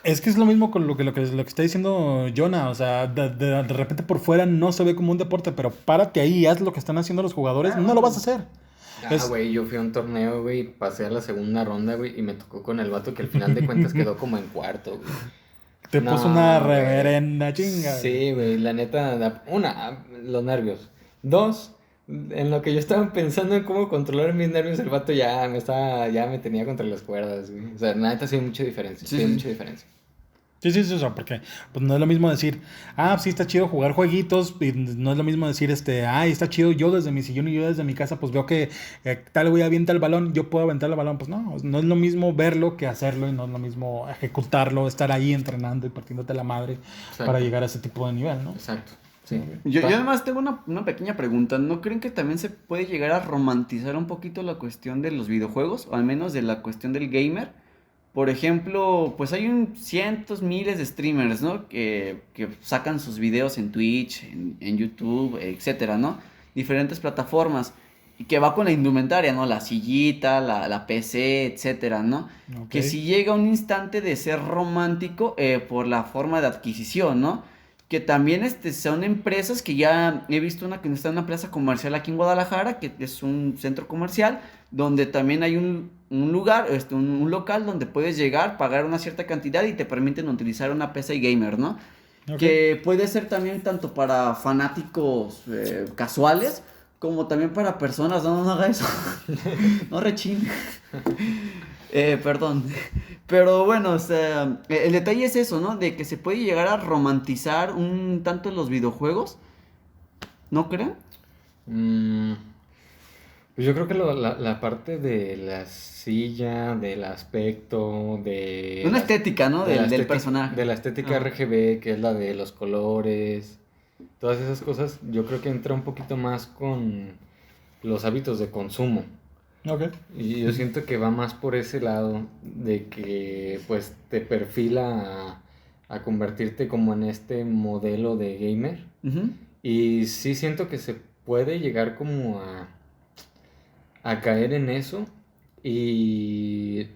es que es lo mismo con lo que está diciendo Jonah. O sea, de repente por fuera no se ve como un deporte, pero párate ahí y haz lo que están haciendo los jugadores, no lo vas a hacer. Güey, yo fui a un torneo, güey, pasé a la segunda ronda, güey, y me tocó con el vato que al final de cuentas quedó como en cuarto, güey. Te No, puso una güey. reverenda chinga. Sí, güey, la neta, los nervios. Dos, en lo que yo estaba pensando en cómo controlar mis nervios, el vato ya me tenía contra las cuerdas, güey. O sea, la neta sí hay mucha diferencia, Sí, sí hay sí. mucha diferencia. Sí, o sea, porque pues no es lo mismo decir, sí está chido jugar jueguitos, y no es lo mismo decir, está chido yo desde mi sillón y yo desde mi casa, pues veo que tal güey avienta el balón, yo puedo aventar el balón, pues no es lo mismo verlo que hacerlo y no es lo mismo ejecutarlo, estar ahí entrenando y partiéndote la madre Exacto. para llegar a ese tipo de nivel, ¿no? Exacto, sí. Yo además tengo una pequeña pregunta. ¿No creen que también se puede llegar a romantizar un poquito la cuestión de los videojuegos? O al menos de la cuestión del gamer. Por ejemplo, pues hay cientos, miles de streamers, ¿no? Que sacan sus videos en Twitch, en YouTube, etcétera, ¿no? Diferentes plataformas. Y que va con la indumentaria, ¿no? La sillita, la PC, etcétera, ¿no? Ok. Que si llega un instante de ser romántico por la forma de adquisición, ¿no? Que también son empresas que ya he visto una que está en una plaza comercial aquí en Guadalajara, que es un centro comercial, donde también hay un lugar, un local donde puedes llegar, pagar una cierta cantidad y te permiten utilizar una PC gamer, ¿no? Ok. Que puede ser también tanto para fanáticos casuales, como también para personas, no haga eso, no rechine. Perdón. Pero bueno, o sea, el detalle es eso, ¿no? De que se puede llegar a romantizar un tanto los videojuegos. ¿No creen? Pues yo creo que la parte de la silla, del aspecto, de... Una estética, ¿no? de la Del estética- personaje. De la estética Ah. RGB, que es la de los colores, todas esas cosas, yo creo que entra un poquito más con los hábitos de consumo. Ok. Y yo siento que va más por ese lado de que pues te perfila a convertirte como en este modelo de gamer. Ujú. Y sí siento que se puede llegar como a caer en eso. y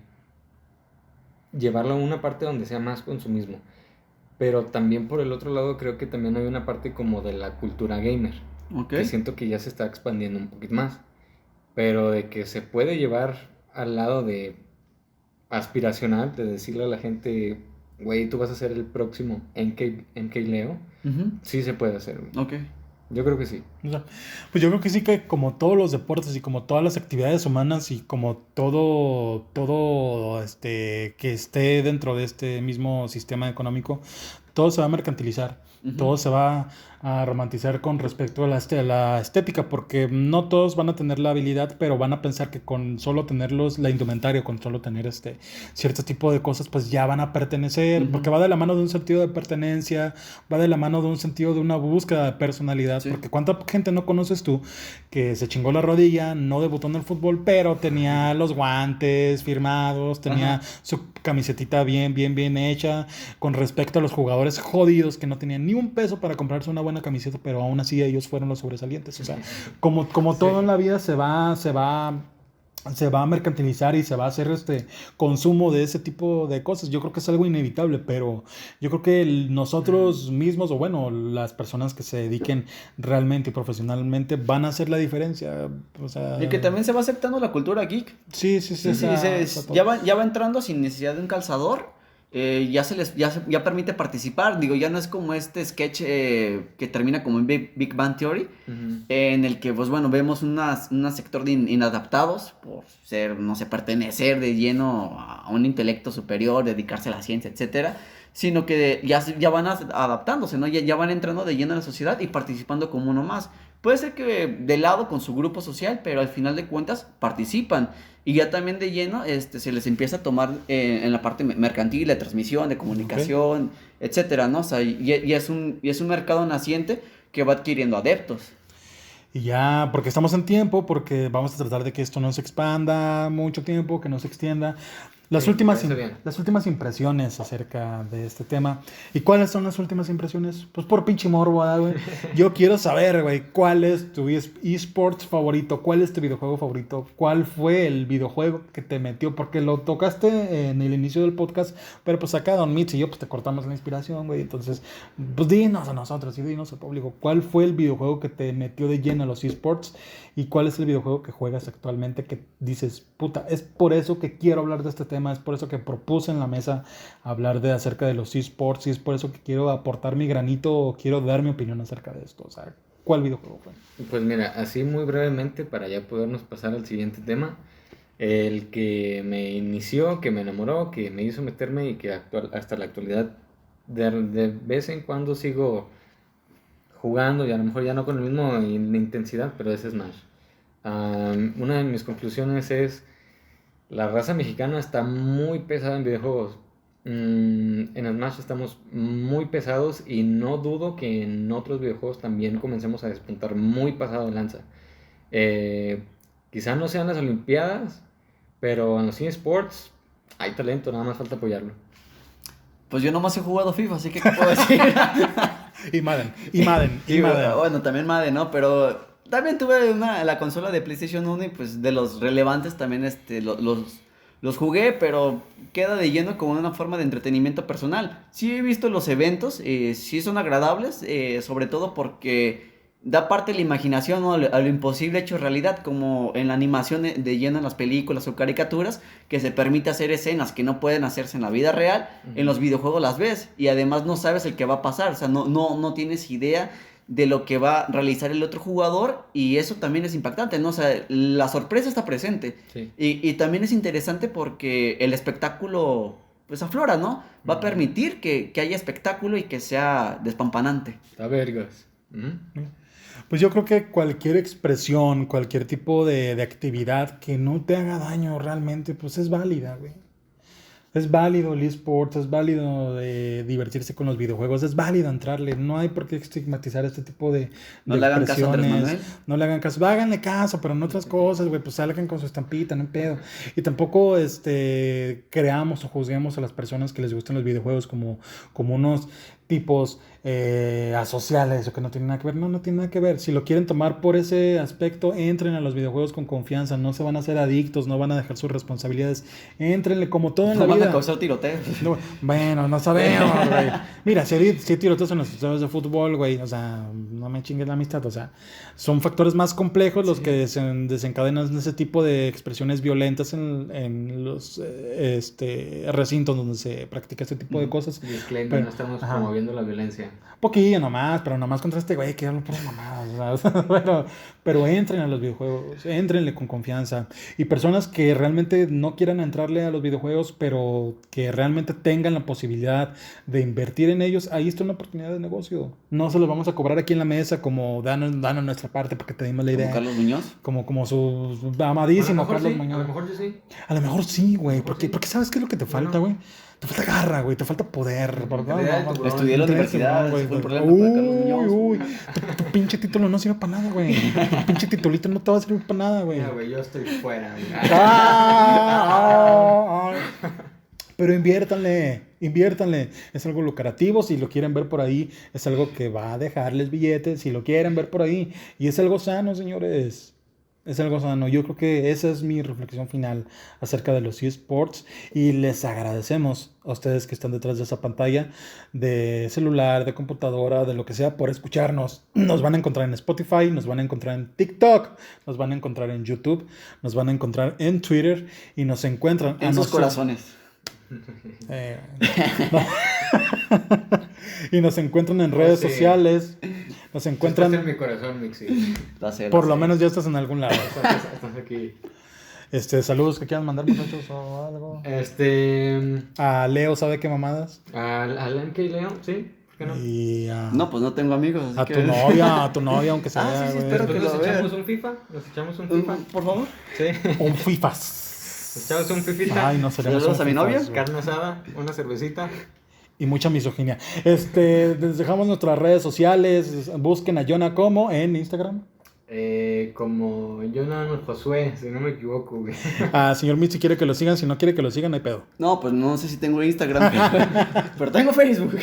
llevarlo a una parte donde sea más consumismo. Pero también por el otro lado creo que también hay una parte como de la cultura gamer, que siento que ya se está expandiendo un poquito más, pero de que se puede llevar al lado de aspiracional, de decirle a la gente, güey, tú vas a ser el próximo MK Leo, sí se puede hacer, güey. Ok. Yo creo que sí. O sea, pues yo creo que sí, que como todos los deportes y como todas las actividades humanas y como todo que esté dentro de este mismo sistema económico, todo se va a mercantilizar, todo se va a romantizar con respecto a la estética, porque no todos van a tener la habilidad, pero van a pensar que con solo tenerlos la indumentaria, con solo tener cierto tipo de cosas, pues ya van a pertenecer, porque va de la mano de un sentido de pertenencia, va de la mano de un sentido de una búsqueda de personalidad, porque cuánta gente no conoces tú que se chingó la rodilla, no debutó en el fútbol, pero tenía los guantes firmados, tenía su camisetita bien hecha, con respecto a los jugadores jodidos que no tenían ni un peso para comprarse una buena camiseta, pero aún así ellos fueron los sobresalientes. O sea, como todo en la vida se va a mercantilizar y se va a hacer consumo de ese tipo de cosas. Yo creo que es algo inevitable, pero yo creo que nosotros mismos, o bueno, las personas que se dediquen realmente y profesionalmente van a hacer la diferencia. O sea, y que también se va aceptando la cultura geek. Sí. Ya va entrando sin necesidad de un calzador. Ya permite participar. Digo, ya no es como este sketch que termina como en Big Bang Theory, en el que, pues bueno, vemos un sector de inadaptados por ser, no sé, pertenecer de lleno a un intelecto superior, dedicarse a la ciencia, etcétera, sino que ya van adaptándose, ¿no? Ya van entrando de lleno a la sociedad y participando como uno más. Puede ser que de lado con su grupo social, pero al final de cuentas participan. Y ya también de lleno se les empieza a tomar en la parte mercantil, de transmisión, de comunicación, etcétera, ¿no? O sea, y es un mercado naciente que va adquiriendo adeptos. Y ya, porque estamos en tiempo, porque vamos a tratar de que esto no se expanda mucho tiempo, que no se extienda. Las últimas impresiones acerca de este tema. ¿Y cuáles son las últimas impresiones? Pues por pinche morbo, güey. Yo quiero saber, güey, ¿cuál es tu eSports favorito? ¿Cuál es tu videojuego favorito? ¿Cuál fue el videojuego que te metió? Porque lo tocaste en el inicio del podcast, pero pues acá Don Mitch y yo pues te cortamos la inspiración, güey. Entonces, pues dinos a nosotros y dinos al público, ¿cuál fue el videojuego que te metió de lleno a los eSports? ¿Y cuál es el videojuego que juegas actualmente que dices, puta, es por eso que quiero hablar de este tema? Es por eso que propuse en la mesa hablar acerca de los eSports y es por eso que quiero aportar mi granito o quiero dar mi opinión acerca de esto. O sea, ¿cuál videojuego fue? Pues mira, así muy brevemente para ya podernos pasar al siguiente tema. El que me inició, que me enamoró, que me hizo meterme y que hasta la actualidad de vez en cuando sigo jugando y a lo mejor ya no con la misma intensidad, pero es Smash. Una de mis conclusiones es: la raza mexicana está muy pesada en videojuegos. En Smash estamos muy pesados y no dudo que en otros videojuegos también comencemos a despuntar muy pasado de lanza. Quizá no sean las Olimpiadas, pero en los eSports hay talento, nada más falta apoyarlo. Pues yo nomás he jugado FIFA, así que ¿qué puedo decir? Y Madden. Bueno, también Madden, ¿no? Pero también tuve la consola de PlayStation 1 y pues de los relevantes también los jugué, pero queda de lleno como una forma de entretenimiento personal. Sí he visto los eventos, sí son agradables, sobre todo porque da parte de la imaginación, ¿no? A lo imposible hecho realidad, como en la animación de lleno en las películas o caricaturas, que se permite hacer escenas que no pueden hacerse en la vida real, en los videojuegos las ves, y además no sabes el que va a pasar, o sea, no tienes idea de lo que va a realizar el otro jugador, y eso también es impactante, ¿no? O sea, la sorpresa está presente, sí. y también es interesante porque el espectáculo pues aflora, ¿no? Va a permitir que haya espectáculo y que sea despampanante. Está vergas. Pues yo creo que cualquier expresión, cualquier tipo de actividad que no te haga daño realmente, pues es válida, güey. Es válido el eSports, es válido divertirse con los videojuegos, es válido entrarle. No hay por qué estigmatizar este tipo de no le hagan caso a Andrés Manuel. No le hagan caso. Háganle caso, pero en otras cosas, güey, pues salgan con su estampita, no hay pedo. Y tampoco creamos o juzguemos a las personas que les gustan los videojuegos como unos tipos asociales o que no tienen nada que ver. No tiene nada que ver. Si lo quieren tomar por ese aspecto, entren a los videojuegos con confianza. No se van a hacer adictos, no van a dejar sus responsabilidades. Entrenle como todo en la No van vida. a causar tiroteos. No, bueno, no sabemos, güey. Mira, si hay tiroteos en los estadios de fútbol, güey, o sea, no me chingues la amistad, o sea, son factores más complejos los que desencadenan ese tipo de expresiones violentas en los recintos donde se practica este tipo de cosas. Disclaimer, Pero, no estamos ajá. promoviendo la violencia. Poquillo nomás, pero nomás contra este güey que habla por mamadas, o sea, bueno, pero entren a los videojuegos, entrenle con confianza. Y personas que realmente no quieran entrarle a los videojuegos, pero que realmente tengan la posibilidad de invertir en ellos, ahí está una oportunidad de negocio. No se los vamos a cobrar aquí en la mesa como danos nuestra parte porque te dimos la Como idea. Carlos Muñoz. Como su amadísimo Carlos A Muñoz. lo mejor yo sí. A lo mejor sí, güey. Porque, sí. porque ¿sabes qué es lo que te falta, Bueno. güey? Te falta garra, güey. Te falta poder. Mentalidad de tiburón. Estudié en la universidad, güey. ese fue el problema para Carlos Muñoz. Uy, tu pinche título no sirve para nada, güey. Tu pinche titulito no te va a servir para nada, güey. Mira, güey, yo estoy fuera, güey. Pero inviértanle. Es algo lucrativo, si lo quieren ver por ahí, es algo que va a dejarles billetes, si lo quieren ver por ahí. Y es algo sano, señores. Es algo sano. Yo creo que esa es mi reflexión final acerca de los eSports. Y les agradecemos a ustedes que están detrás de esa pantalla, de celular, de computadora, de lo que sea, por escucharnos. Nos van a encontrar en Spotify, nos van a encontrar en TikTok, nos van a encontrar en YouTube, nos van a encontrar en Twitter y nos encuentran En sus corazones. no. Y nos encuentran en redes sí. sociales. Nos Estás encuentran. en mi corazón, Mixi. Por lo menos ya estás en algún lado. Estás aquí. Saludos que quieran mandar, muchachos, o algo. A Leo, ¿sabe qué mamadas? Al MK León, sí. ¿Por qué no? Y No, pues no tengo amigos. Así a que... tu novia, aunque sea. Ah, sí, sí, güey. espero que Después lo nos vean. echamos un FIFA. Nos echamos un FIFA. Por favor. Sí. Un FIFAs. Nos echamos un fifita. Ay, no seremos ¿Saludos un a mi FIFAs, novia? güey. Carne asada, una cervecita. Y mucha misoginia. Les dejamos nuestras redes sociales. Busquen a Jonah como en Instagram. Como Jonathan Josué, si no me equivoco, güey. Señor Mitch, si quiere que lo sigan, si no quiere que lo sigan, no hay pedo. No, pues no sé si tengo Instagram. Pero tengo Facebook.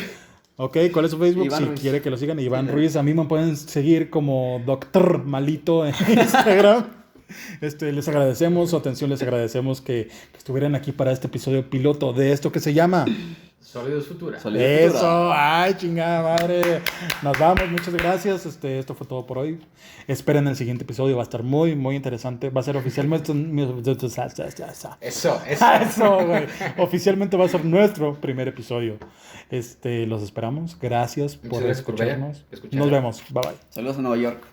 Ok, ¿cuál es su Facebook? Iván Si Ruiz. quiere que lo sigan, Iván Ruiz. A mí me pueden seguir como Dr. Malito en Instagram. Les agradecemos su atención, les agradecemos que estuvieran aquí para este episodio piloto de esto que se llama Sólidos Futura. Eso, ay, chingada madre. Nos vamos, muchas gracias. Esto fue todo por hoy. Esperen el siguiente episodio, va a estar muy, muy interesante. Va a ser oficialmente. Eso, güey. Oficialmente va a ser nuestro primer episodio. Los esperamos. Gracias Muchas por gracias por escucharnos. escuchar. Nos vemos. Bye bye. Saludos a Nueva York.